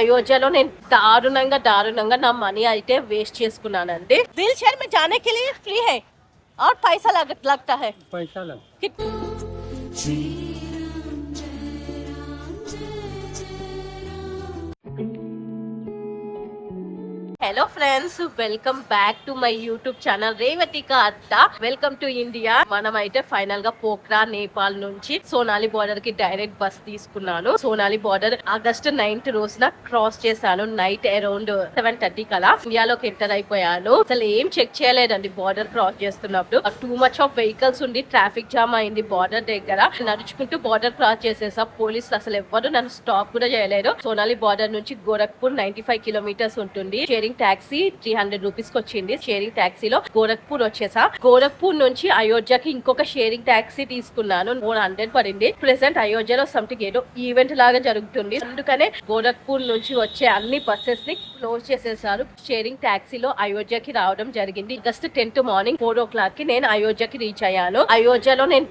అయోధ్యలో నేను దారుణంగా నా మనీ అయితే వేస్ట్ చేసుకున్నానండి. వీల్ చైర్ में जाने के लिए फ्री है और पैसा लगता है. पैसा लग hello friends, welcome back to my YouTube channel Revathika అత్త. Welcome to India. మనం అయితే ఫైనల్ గా పోఖ్రా నేపాల్ నుంచి సోనాలి బార్డర్ కి డైరెక్ట్ బస్ తీసుకున్నాను. సోనాలి బార్డర్ ఆగస్టు 9th రోజున క్రాస్ చేశాను. నైట్ అరౌండ్ 7:30 కలా ఇండియాలోకి ఎంటర్ అయిపోయాను. అసలు ఏం చెక్ చేయలేదండి బార్డర్ క్రాస్ చేస్తున్నప్పుడు. టూ మచ్ ఆఫ్ వెహికల్స్ ఉండి ట్రాఫిక్ జామ్ అయింది బార్డర్ దగ్గర. నడుచుకుంటూ బార్డర్ క్రాస్ చేసేసా. పోలీసులు అసలు ఎవ్వరు నన్ను స్టాప్ కూడా చేయలేరు. సోనాలి బార్డర్ నుంచి గోరఖ్పూర్ 95 కిలోమీటర్స్ ఉంటుంది. షేరింగ్ టాక్సీ 300 రూపీస్ కి వచ్చింది. షేరింగ్ టాక్సీలో గోరఖ్పూర్ వచ్చేసా. గోరఖ్పూర్ నుంచి అయోధ్యకి ఇంకొక షేరింగ్ టాక్సీ తీసుకున్నాను. 400 పడింది. ప్రెసెంట్ అయోధ్యలో సంథింగ్ ఏదో ఈవెంట్ లాగా జరుగుతుంది. అందుకనే గోరఖ్పూర్ నుంచి వచ్చే అన్ని బస్సెస్ ని క్లోజ్ చేసేసారు. షేరింగ్ టాక్సీలో అయోధ్యకి రావడం జరిగింది. ఆగస్ట్ 10th మార్నింగ్ 4 o'clock కి నేను అయోధ్యకి రీచ్ అయ్యాను. అయోధ్యలో నేను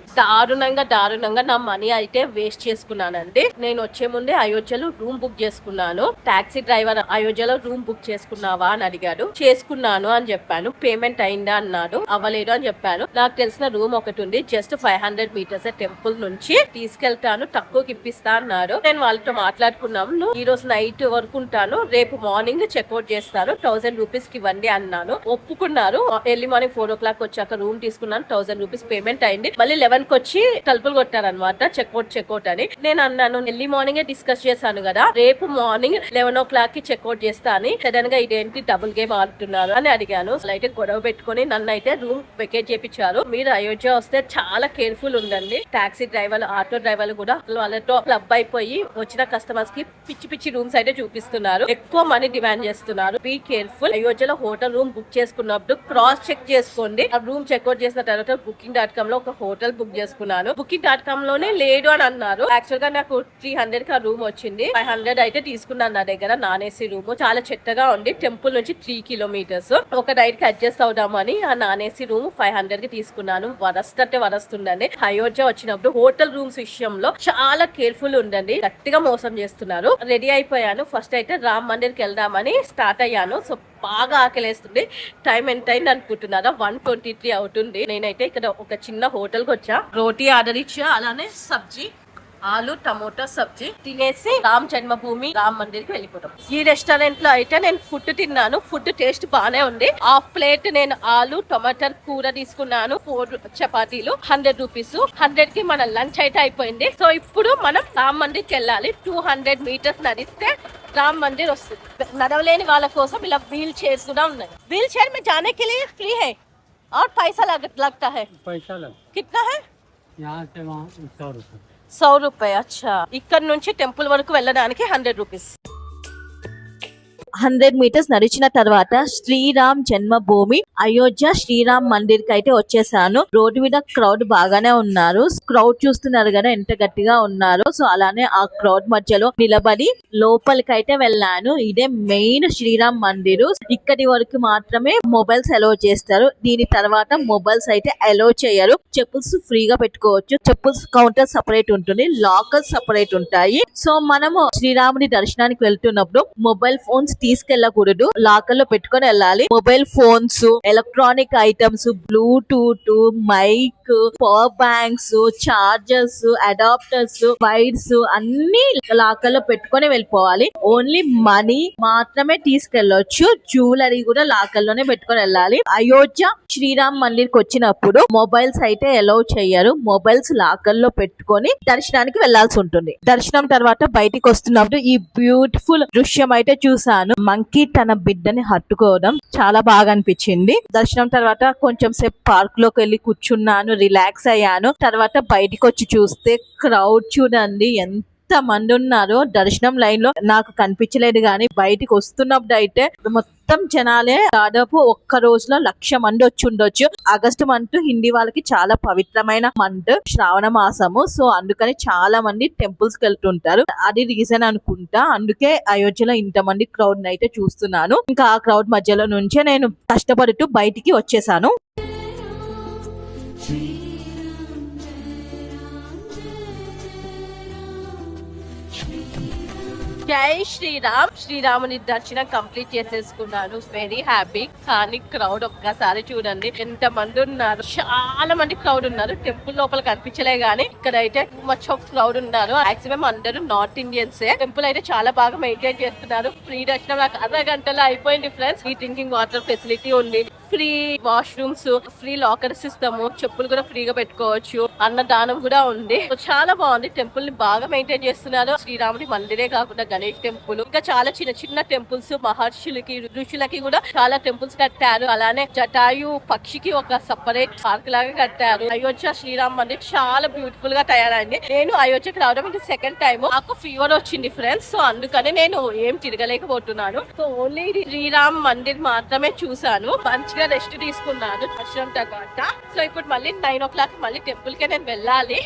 దారుణంగా నా మనీ అయితే వేస్ట్ చేసుకున్నానండి. నేను వచ్చే ముందే అయోధ్యలో రూమ్ బుక్ చేసుకున్నాను. టాక్సీ డ్రైవర్ అయోధ్యలో రూమ్ బుక్ చేసుకున్నావా అని అడిగాడు. చేసుకున్నాను అని చెప్పాను. పేమెంట్ అయిందా అన్నాడు. అవ్వలేదు అని చెప్పాను. నాకు తెలిసిన రూమ్ ఒకటి ఉంది, జస్ట్ 500 మీటర్స్ టెంపుల్ నుంచి తీసుకెళ్తాను, తక్కువకి ఇప్పిస్తా అన్నాడు. నేను వాళ్ళతో మాట్లాడుకున్నాను. ఈ రోజు నైట్ వరకు ఉంటాను, రేపు మార్నింగ్ చెక్అవుట్ చేస్తాను, 1000 రూపీస్ కి ఇవ్వండి అన్నాను. ఒప్పుకున్నారు. ఎర్లీ మార్నింగ్ 4 o'clock వచ్చాక రూమ్ తీసుకున్నాను. 1000 రూపీస్ పేమెంట్ అయింది. మళ్ళీ 11 కి వచ్చి తలుపులు కొట్టారనమాట, చెక్అవుట్ అని. నేను అన్నాను ఎర్లీ మార్నింగ్ డిస్కస్ చేశాను కదా, రేపు మార్నింగ్ 11 o'clock కి చెక్అవుట్ చేస్తా అని. సడన్ గా ఇదేంటి డబుల్ గేమ్ ఆడుతున్నారు అని అడిగాను. అయితే గొడవ పెట్టుకుని నన్ను అయితే రూమ్ వెకేట్ చేయించారు. మీరు అయోధ్య వస్తే చాలా కేర్ఫుల్ ఉండండి. టాక్సీ డ్రైవర్లు, ఆటో డ్రైవర్లు కూడా వాళ్ళతో క్లబ్ అయిపోయి వచ్చిన కస్టమర్స్ కి పిచ్చి రూమ్స్ అయితే చూపిస్తున్నారు. ఎక్కువ మనీ డిమాండ్ చేస్తున్నారు. Be careful. అయోధ్యలో హోటల్ రూమ్ బుక్ చేసుకున్నప్పుడు క్రాస్ చెక్ చేసుకోండి. ఆ రూమ్ చెక్అవుట్ చేసిన తర్వాత booking.com లో ఒక హోటల్ బుక్ చేసుకున్నాను. booking.com లోనే లేడు అని అన్నారు. యాక్చువల్ గా నాకు 300 కి ఆ రూమ్ వచ్చింది. 500 అయితే తీసుకున్నాను నా దగ్గర. నాన్ ఏసీ రూమ్ చాలా చెత్తగా ఉంది. టెంపుల్ నుంచి 3 kilometers. ఒక నైట్ కి అడ్జస్ట్ అవుదామని ఆ నాన్ ఏసీ రూమ్ 500 కి తీసుకున్నాను. వరస్తుందండి. అయోధ్య వచ్చినప్పుడు హోటల్ రూమ్స్ విషయంలో చాలా కేర్ఫుల్ ఉండండి. గట్టిగా మోసం చేస్తున్నారు. రెడీ అయిపోయాను. ఫస్ట్ అయితే రామ్ మందిర్ కి వెళ్దామని స్టార్ట్ అయ్యాను. సో బాగా ఆకలేస్తుంది. టైం ఎంత అయింది అనుకుంటున్నారా? 1:23 అవుతుంది. నేనైతే ఇక్కడ ఒక చిన్న హోటల్ కి వచ్చా. రోటీ ఆర్డర్ ఇచ్చా, అలానే సబ్జీ, ఆలు టమోటా సబ్జీ తినేసి రామ్ జన్మభూమి రామ్ మందిర్ కి వెళ్ళిపోతాం. ఈ రెస్టారెంట్ లో అయితే నేను ఫుడ్ తిన్నాను. ఫుడ్ టేస్ట్ బానే ఉంది. హాఫ్ ప్లేట్ నేను ఆలు టమాటర్ కూర తీసుకున్నాను. 4 చపాతీలు 100 రూపీస్. 100 కి మన లంచ్ అయితే అయిపోయింది. సో ఇప్పుడు మనం రామ్ మందిర్ కి వెళ్ళాలి. 200 మీటర్స్ నడిస్తే రామ్ మందిర్ వస్తుంది. నడవలేని వాళ్ళ కోసం ఇలా వీల్ చైర్స్ కూడా ఉన్నాయి. వీల్ చైర్ में जाने के लिए फ्री है और पैसा लगता है. पैसा लग कितना है? यहाँ से वहाँ 100 रुपये. 100 రూపాయ. అచ్చా. ఇక్కడ నుంచి టెంపుల్ వరకు వెళ్ళడానికి 100 రూపీస్. 100 మీటర్స్ నడిచిన తర్వాత శ్రీరామ్ జన్మభూమి అయోధ్య శ్రీరామ్ మందిర్ కి అయితే వచ్చేసాను. రోడ్డు మీద క్రౌడ్ బాగానే ఉన్నారు. క్రౌడ్ చూస్తున్నారు కదా ఎంత గట్టిగా ఉన్నారు. సో అలానే ఆ క్రౌడ్ మధ్యలో నిలబడి లోపలికి అయితే వెళ్ళాను. ఇదే మెయిన్ శ్రీరామ్ మందిర్. ఇక్కడి వరకు మాత్రమే మొబైల్స్ అలో చేస్తారు. దీని తర్వాత మొబైల్స్ అయితే అలో చేయరు. చెప్పుల్స్ ఫ్రీగా పెట్టుకోవచ్చు. చెప్పుల్స్ కౌంటర్ సపరేట్ ఉంటుంది, లాకర్ సపరేట్ ఉంటాయి. సో మనము శ్రీరాముడి దర్శనానికి వెళ్తున్నప్పుడు మొబైల్ ఫోన్స్ తీసుకెళ్ళకూడదు, లాకర్ లో పెట్టుకొని వెళ్ళాలి. Mobile phones, electronic items, Bluetooth, mic, power banks, chargers, adapters, wires అన్ని లాకర్ లో పెట్టుకొని వెళ్ళిపోవాలి. ఓన్లీ మనీ మాత్రమే తీసుకెళ్లొచ్చు. జ్యువెలరీ కూడా లాకర్ లోనే పెట్టుకొని వెళ్ళాలి. అయోధ్య శ్రీరామ్ మందిర్ కి వచ్చినప్పుడు మొబైల్స్ అయితే అలౌ చెయ్యరు. మొబైల్స్ లాకర్ లో పెట్టుకొని దర్శనానికి వెళ్లాల్సి ఉంటుంది. దర్శనం తర్వాత బయటికి వస్తున్నప్పుడు ఈ బ్యూటిఫుల్ దృశ్యం అయితే చూసాను. మంకీ తన బిడ్డని హత్తుకోవడం చాలా బాగా అనిపించింది. దర్శనం తర్వాత కొంచెం సేపు పార్క్ లోకి వెళ్ళి కూర్చున్నాను, రిలాక్స్ అయ్యాను. తర్వాత బయటికి వచ్చి చూస్తే క్రౌడ్ చూడండి ఎంత మంది ఉన్నారు. దర్శనం లైన్ లో నాకు కనిపించలేదు, కానీ బయటికి వస్తున్నప్పుడు అయితే మొత్తం జనాలే. దాదాపు ఒక్క రోజులో 1,00,000 మంది వచ్చి ఉండొచ్చు. ఆగస్టు మంత్ హిందీ వాళ్ళకి చాలా పవిత్రమైన మంత్, శ్రావణ మాసము. సో అందుకని చాలా మంది టెంపుల్స్ కి వెళ్తుంటారు. అది రీజన్ అనుకుంటా. అందుకే అయోధ్యలో ఇంతమంది క్రౌడ్ అయితే చూస్తున్నాను. ఇంకా ఆ క్రౌడ్ మధ్యలో నుంచే నేను కష్టపడుతూ బయటికి వచ్చేసాను. జై శ్రీరామ్. శ్రీరాముని దర్శనం కంప్లీట్ చేసేసుకున్నాను. Very happy. కానీ క్రౌడ్ ఒక్కసారి చూడండి ఎంత మంది ఉన్నారు. చాలా మంది క్రౌడ్ ఉన్నారు. టెంపుల్ లోపల కనిపించలే గానీ ఇక్కడ అయితే టూ మచ్ ఆఫ్ క్రౌడ్ ఉన్నారు. మాక్సిమం అందరూ నార్త్ ఇండియన్స్. టెంపుల్ అయితే చాలా బాగా మెయింటైన్ చేస్తున్నారు. ఫ్రీ దర్శనం నాకు అర్ధ గంటలో అయిపోయింది ఫ్రెండ్స్. ఈ డ్రింకింగ్ వాటర్ ఫెసిలిటీ ఉంది, free washrooms, free locker system, చెప్పులు కూడా ఫ్రీగా పెట్టుకోవచ్చు, అన్నదానం కూడా ఉంది. చాలా బాగుంది. టెంపుల్ ని బాగా మెయింటైన్ చేస్తున్నారు. శ్రీరాముడి మందిరే కాకుండా గణేష్ టెంపుల్, ఇంకా చాలా చిన్న చిన్న టెంపుల్స్, మహర్షులకి ఋషులకి కూడా చాలా టెంపుల్స్ కట్టారు. అలానే జటాయు పక్షికి ఒక సపరేట్ పార్క్ లాగా కట్టారు. అయోధ్య శ్రీరామ్ మందిర్ చాలా బ్యూటిఫుల్ గా తయారైంది. నేను అయోధ్యకి రావడం ఇది సెకండ్ టైం. నాకు ఫీవర్ వచ్చింది ఫ్రెండ్స్, సో అందుకని నేను ఏం తిరగలేకపోతున్నాను. సో ఓన్లీ శ్రీరామ్ మందిర్ మాత్రమే చూసాను. మంచిగా రెస్ట్ తీసుకున్నాను దర్శనం తర్వాత. సో ఇప్పుడు మళ్ళీ 9 o'clock మళ్ళీ టెంపుల్ కి నేను వెళ్ళాలి.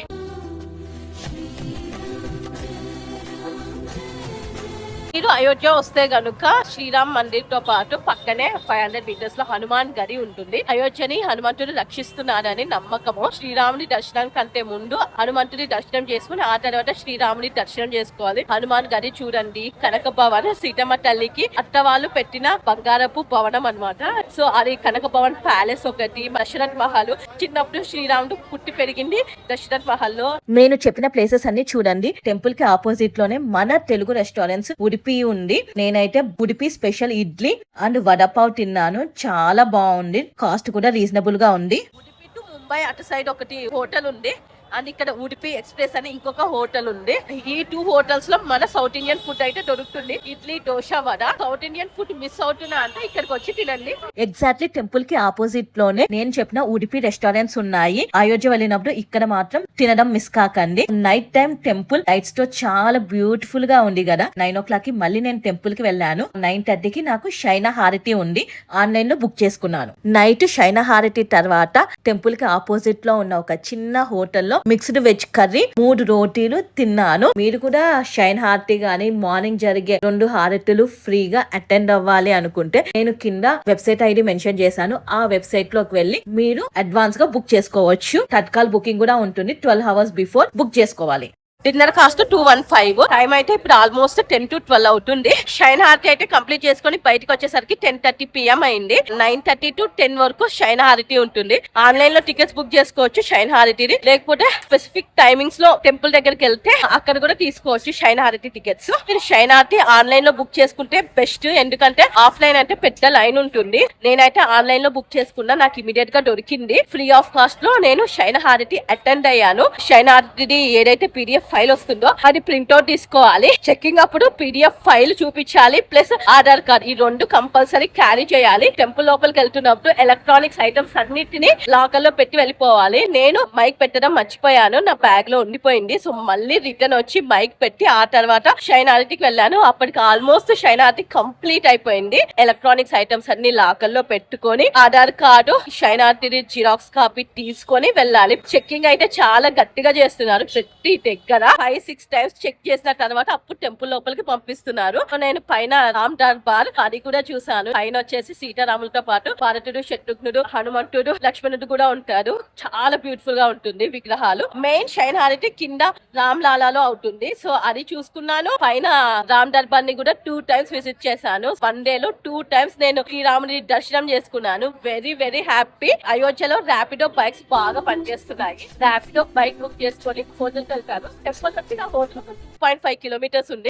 మీరు అయోధ్య వస్తే గనుక శ్రీరామ్ మందిర్ తో పాటు పక్కనే 500 meters లో హనుమాన్ గది ఉంటుంది. అయోధ్యని హనుమంతుడు రక్షిస్తున్నాడని నమ్మకము. శ్రీరాముని దర్శనం కంటే ముందు హనుమంతుడి దర్శనం చేసుకుని ఆ తర్వాత శ్రీరాముని దర్శనం చేసుకోవాలి. హనుమాన్ గది చూడండి. కనక భవన్ సీతమ్మ తల్లికి అత్తవాళ్ళు పెట్టిన బంగారపు భవనం అన్నమాట. సో అది కనక భవన్ ప్యాలెస్ ఒకటి. దశరథ్ మహల్, చిన్నప్పుడు శ్రీరాముడు పుట్టి పెరిగింది దశరథ్ మహల్ లో. నేను చెప్పిన ప్లేసెస్ అన్ని చూడండి. టెంపుల్ కి ఆపోజిట్ లోనే మన తెలుగు రెస్టారెంట్స్ ఉడిపి ఉంది. నేనైతే ఉడిపి స్పెషల్ ఇడ్లీ అండ్ వడపావ్ తిన్నాను. చాలా బాగుంది. కాస్ట్ కూడా రీజనబుల్ గా ఉంది. ఉడిపి టు ముంబై అటు సైడ్ ఒకటి హోటల్ ఉంది అండ్ ఇక్కడ ఉడిపి ఎక్స్ప్రెస్ అని ఇంకొక హోటల్ ఉంది. ఈ 2 hotels లో మన సౌత్ ఇండియన్ ఫుడ్ అయితే దొరుకుతుంది. Idli, dosa, vada. South Indian food miss అవుతున్నా అంటే ఇక్కడికి వచ్చి తినండి. ఎగ్జాక్ట్లీ టెంపుల్ కి ఆపోజిట్ లోనే నేను చెప్పిన ఉడిపి రెస్టారెంట్స్ ఉన్నాయి. అయోధ్య వెళ్ళినప్పుడు ఇక్కడ మాత్రం తినడం మిస్ కాకండి. నైట్ టైం టెంపుల్ లైట్స్ తో చాలా బ్యూటిఫుల్ గా ఉంది కదా. 9 o'clock కి మళ్ళీ నేను టెంపుల్ కి వెళ్ళాను. 9:30 కి నాకు శయన హారతి ఉంది. ఆన్లైన్ లో బుక్ చేసుకున్నాను. నైట్ శయన హారతి తర్వాత టెంపుల్ కి ఆపోజిట్ లో ఉన్న ఒక చిన్న హోటల్లో మిక్స్డ్ వెజ్ కర్రీ, 3 రోటీలు తిన్నాను. మీరు కూడా షైన్ హారతి గానీ మార్నింగ్ జరిగే 2 హారతులు ఫ్రీగా అటెండ్ అవ్వాలి అనుకుంటే నేను కింద వెబ్సైట్ ఐడి మెన్షన్ చేశాను. ఆ వెబ్సైట్ లోకి వెళ్ళి మీరు అడ్వాన్స్ గా బుక్ చేసుకోవచ్చు. తత్కాల్ బుకింగ్ కూడా ఉంటుంది. 12 hours బిఫోర్ బుక్ చేసుకోవాలి. Dinner cost 215. టైం అయితే ఇప్పుడు ఆల్మోస్ట్ 10 to 12 అవుతుంది. షైన్ హారతి అయితే కంప్లీట్ చేసుకుని బయటకు వచ్చేసరికి 10:30 PM అయింది. 9:30 to 10 వరకు షైన్ హారతి ఉంటుంది. ఆన్లైన్ లో టికెట్స్ బుక్ చేసుకోవచ్చు షైన్ హారతిని. లేకపోతే స్పెసిఫిక్ టైమింగ్స్ లో టెంపుల్ దగ్గరికి వెళ్తే అక్కడ కూడా తీసుకోవచ్చు షైన్ హారతి టికెట్స్. మీరు షైన్ హారతి ఆన్లైన్ లో బుక్ చేసుకుంటే బెస్ట్. ఎందుకంటే ఆఫ్లైన్ అంటే పెద్ద లైన్ ఉంటుంది. నేనైతే ఆన్లైన్ లో బుక్ చేసుకున్నా. నాకు ఇమీడియట్ గా దొరికింది. ఫ్రీ ఆఫ్ కాస్ట్ లో నేను షైన్ హారతి అటెండ్ అయ్యాను. షైన్ హారతి ఏదైతే PDF ఫైల్ వస్తుందో అది ప్రింట్అవుట్ తీసుకోవాలి. చెక్కింగ్ అప్పుడు PDF ఫైల్ చూపించాలి, ప్లస్ ఆధార్ కార్డ్. ఈ 2 కంపల్సరీ క్యారీ చేయాలి. టెంపుల్ లోపలికి వెళ్తున్నప్పుడు ఎలక్ట్రానిక్స్ ఐటమ్స్ అన్నిటిని లాకర్ లో పెట్టి వెళ్ళిపోవాలి. నేను మైక్ పెట్టడం మర్చిపోయాను. నా బ్యాగ్ లో ఉండిపోయింది. సో మళ్ళీ రిటర్న్ వచ్చి మైక్ పెట్టి ఆ తర్వాత షైన్ హారతికి వెళ్ళాను. అప్పటికి ఆల్మోస్ట్ షైన్ హారతి కంప్లీట్ అయిపోయింది. ఎలక్ట్రానిక్స్ ఐటమ్స్ అన్ని లాకర్ లో పెట్టుకొని ఆధార్ కార్డు, షైన్ హారతి జిరాక్స్ కాపీ తీసుకొని వెళ్ళాలి. చెక్కింగ్ అయితే చాలా గట్టిగా చేస్తున్నారు. ప్రతి దగ్గర 5-6 times చెక్ చేసిన తర్వాత అప్పుడు టెంపుల్ లోపలికి పంపిస్తున్నారు. నేను పైన రామ్ దర్బార్ అది కూడా చూసాను. పైన వచ్చేసి సీతారాములతో పాటు భారతుడు, శత్రుఘ్నుడు, హనుమంతుడు, లక్ష్మణుడు కూడా ఉంటారు. చాలా బ్యూటిఫుల్ గా ఉంటుంది విగ్రహాలు. మెయిన్ షైన్ హారతి కింద రామ్ లాలాలో అవుతుంది. సో అది చూసుకున్నాను. పైన రామ్ దర్బార్ ని కూడా 2 times విజిట్ చేశాను. 1 day లో 2 times నేను శ్రీరాముని దర్శనం చేసుకున్నాను. Very very happy. అయోధ్యలో ర్యాపిడో బైక్స్ బాగా పనిచేస్తున్నాయి. ర్యాపిడో బైక్ బుక్ చేసుకొని హోటల్కి వెళ్తాను. 0.5 kilometers ఉంది.